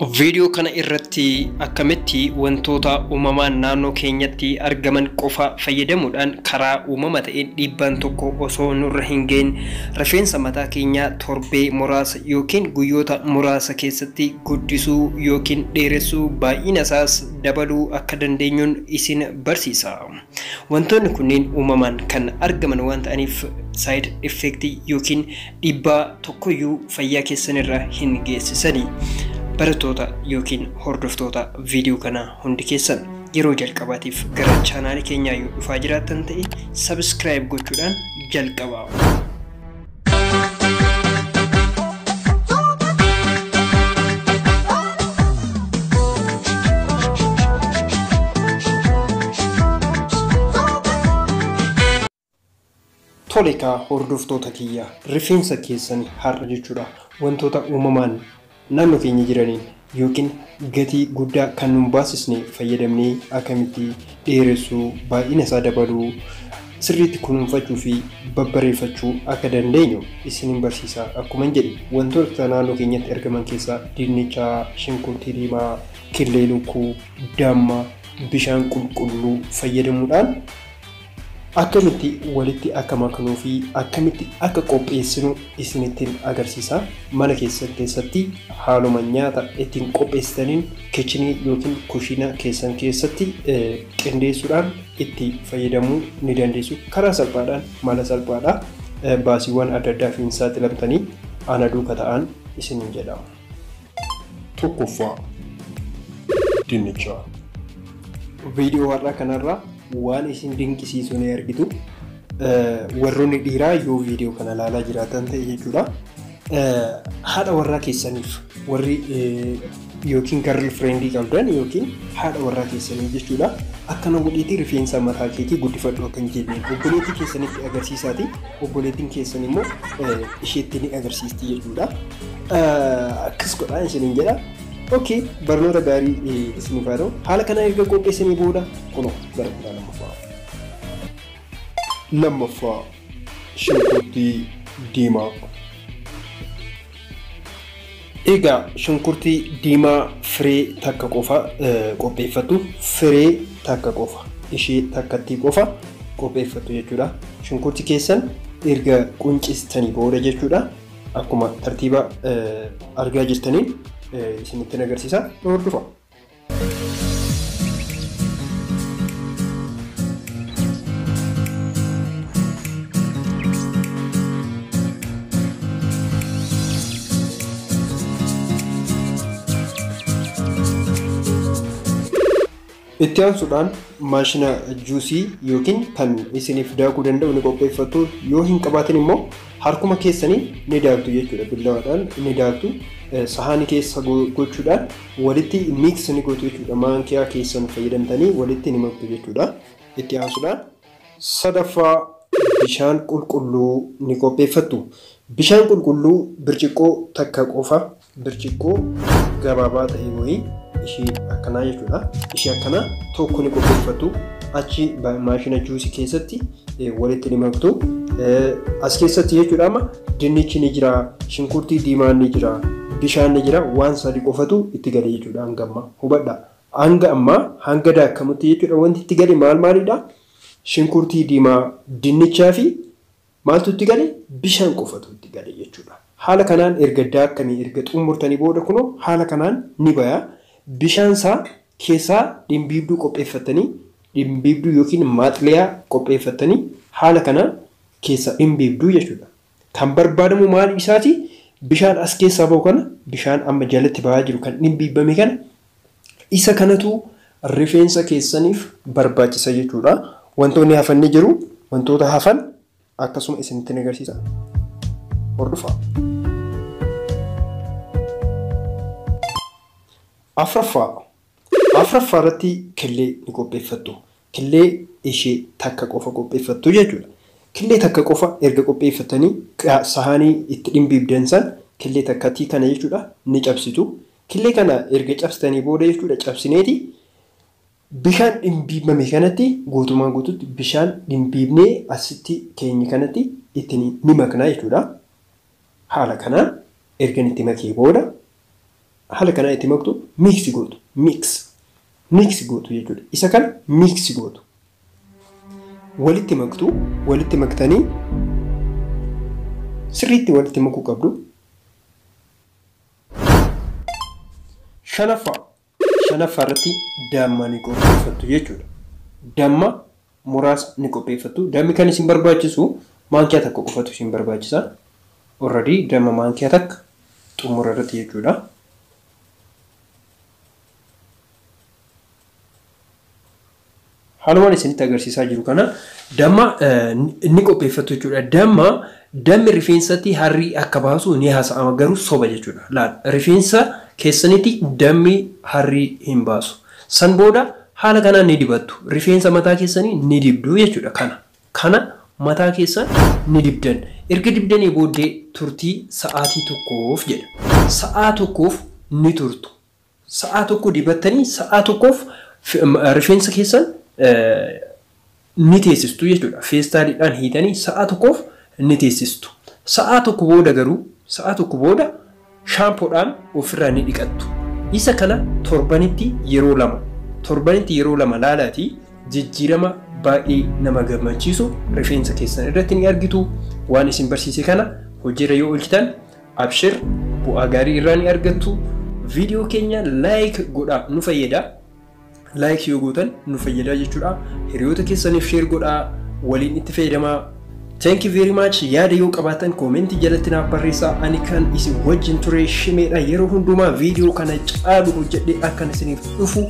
Video kana irratti akkamitti wantoota uumamaan naannoo keenyatti argaman qofa fayyadamuudhaan karaa uumama ta'een dhiibbaan tokko osoo nurra hin geenye rifeensa mataa keenyaa torbee muraasa yookiin guyyoota muraasa keessatti guddisuu yookiin dheeressuu baay'ina isaas dabaluu akka dandeenyuun isin barsiisa. Wantoonni kunneen uumamaan kan argaman waan ta'aniif side effect yookiin dhiibbaa tokkoyyuu fayyaa keessanirra hin geessisani. Baratoota yookiin hordoftoota video kana hundi keessan yeroo jalqabaatiif gara chaanaali keenyaa yoo dhufaa jiraattan ta'e subscribe gochuudhaan jalqabaa. Toleka hordoftoota kiyyaa rifeensa keessan har'a jechuudha wantoota uumamaan naannoo keenya jiraniin yookiin gatii guddaa kan nun baasisne fayyadamnee akkamitti dheeressuu baay'ina isaa dabaluu sirriitti kunuunfachuu fi babbareeffachuu akka dandeenyu isinin barsiisa. Akkuma jedhe wantoota naannoo keenyatti argaman keessaa dinnicha, shunkurtii diimaa, killee lukkuu, damma, bishaan qulqulluu fayyadamuudhaan akkamitti walitti akka makanuu fi akkamitti akka qopheessinu isinittiin agarsiisa. Mana keessatti haaluma nyaata ittiin qopheessitaniin kitchenii yookiin kushina keessan keessatti qindeessuudhaan itti fayyadamuu ni dandeessu. Karaa salphaadhaan mala salphaadhaan baasiiwwan adda addaa fi saaxilamtanii ana duuka ta'an isinin jedhama. Tokkoffaa dinnicha. Viidiyoo har'aa kanarraa waan isin dinqisiisu ni argitu. Warroonni dhiiraa yoo viidiyoo kana ilaalaa jiraatan ta'e jechuudha. Haadha warraa keessaniif warri yookiin girlfriendii qabdan yookiin haadha warraa keessanii jechuudha. Akkana godhiitii rifeensa mataa keetii guddifadhu akka hin jenne obboleettii keessanitti agarsiisaati. Obboleettiin keessan immoo isheetti ni agarsiisti jechuudha. Akkas godhaa isiniin jedha. Okay, barnoota gaarii isiniif haa ta'u. Haala kana erga qopheessanii booda kunoo gara kutaa lammaffaa shunkurtii diimaa. Egaa shunkurtii diimaa firee takka qofa qopheeffattu. Firee takka qofa ishee takkatti qofa qopheeffattu jechuudha. Shunkurtii keessan erga quncistanii booda jechuudha. Akkuma tartiiba argaa jirtaniin isinittiin agarsiisa. Hordofa. Itti aansuudhaan maashina juusii yookiin kan isiniif daakuu danda'u ni qopheeffattu. Yoo hin qabaatin immoo harkuma keessanii ni daaktu jechuudha. Billawaadhaan ni daaktu. Sahaanii keessa gochuudhaan walitti mix ni gootu jechuudha. Maankiyaa keessan fayyadamtanii walitti ni maktu jechuudha. Itti aansuudhaan sadaffaa bishaan qulqulluu ni qopheeffattu. Bishaan qulqulluu birciqoo takka qofa, birciqoo gabaabaa ta'e wayii ishee akkanaa jechuudha. Ishee akkanaa tokko ni qopheeffattu. Achi maashina juusii keessatti walitti ni maktu. As keessatti jechuudha amma dinnichi ni jira, shunkurtii diimaan ni jira, bishaan ni jira, waan sadii qofatu itti gale jechuudha. Hanga ammaa hubadha. Hanga ammaa hanga daakamutti jechuudha wanti itti gale maalidha? Shunkurtii diimaa, dinnichaa fi maaltu itti gale? Bishaan qofatu itti gale jechuudha. Haala kanaan erga daakanii erga xumurtanii booda kunoo haala kanaan ni baya. Bishaan isaa keessaa dhimbiibduu qopheeffatanii dhimbiibduu yookiin maaxiliyaa qopheeffatanii haala kanaan keessa dhimbiibduu jechuudha. Kan barbaadamu maal isaati? Bishaan as keessaa bahu kana bishaan amma jalatti bahaa jiru kan dhimbiibame kana isa kanatu rifeensa keessaniif barbaachisa jechuudha. Wantoonni hafan ni jiru. Wantoota hafan akkasuma isinitti agarsiisa. Hordofaa. Afraffaa irratti killee ni qopheeffattu. Killee ishee takka qofa qopheeffattu jechuudha. Killee takka qofa erga qopheeffatanii sahaanii itti dhimbiibdan san killee takkatti kana jechuudha ni cabsitu. Killee kana erga cabsitanii booda jechuudha cabsineeti bishaan dhimbiibame kanatti guutumaan guututti bishaan dhimbiibnee asitti keenya kanatti ittiin ni maknaa jechuudha. Haala kanaan erga itti makee booda haala kana itti maktu mix gootu. Mix gootu jechuudha. Isa kan mix gootu. Walitti maktu, walitti maktanii sirriitti walitti makuu qabdu. Shanaffaa irratti damma ni qopheeffattu jechuudha. Damma muraasa ni qopheeffattu. Dammi kan isin barbaachisu maankiyaa takka qofatu isin barbaachisa. Already damma maankiyaa takka xumura irratti jechuudha. Haalumaan isinitti agarsiisaa jiru kana damma ni qopheeffattu jechuudha. Dammi rifeensatti harrii akka baasu ni haasa'ama garuu soba jechuudha. Laal rifeensa keessanitti dammi harrii hin baasu. San booda haala kanaan ni dibattu. Rifeensa mataa keessanii ni dibdu jechuudha. Kana mataa keessan ni dibdan. Erga dibdanii booddee turtii sa'aatii tokkoof jedha. Sa'aa tokkoof ni turtu. Sa'aa tokko dibattanii sa'aa tokkoof rifeensa keessan ni teessistu jechuudha. Feestaaliidhaan hiitanii sa'aa tokkoof ni teessistu. Sa'aa tokko booda garuu shaampoodhaan ofirraa ni dhiqattu. Isa kana torbanitti yeroo lama laalaatii jijjiirama baay'ee nama gammachiisu rifeensa keessan irratti ni argitu. Waan isin barsiise kana hojiirra yoo oolchitan abshir bu'aa gaarii irraa ni argattu. Viidiyoo keenya like godhaa nu fayyada. Like yoo gootan nu fayyada jechuudha. Hiriyoota keessaniif share godhaa, waliin itti fayyadamaa. Thank you very much. Yaada yoo qabaatan comment jalatti naaf barreessaa. Ani kan isin wajjin ture Shimeedha. Yeroo hundumaa viidiyoo kana caalu hojjedhee akkan isiniif dhufu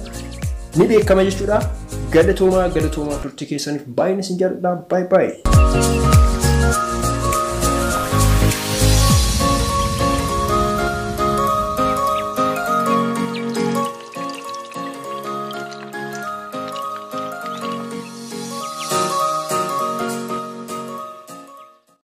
ni beekama jechuudha. Galatoomaa turtii keessaniif baay'ee isin jaalladha. Bye bye.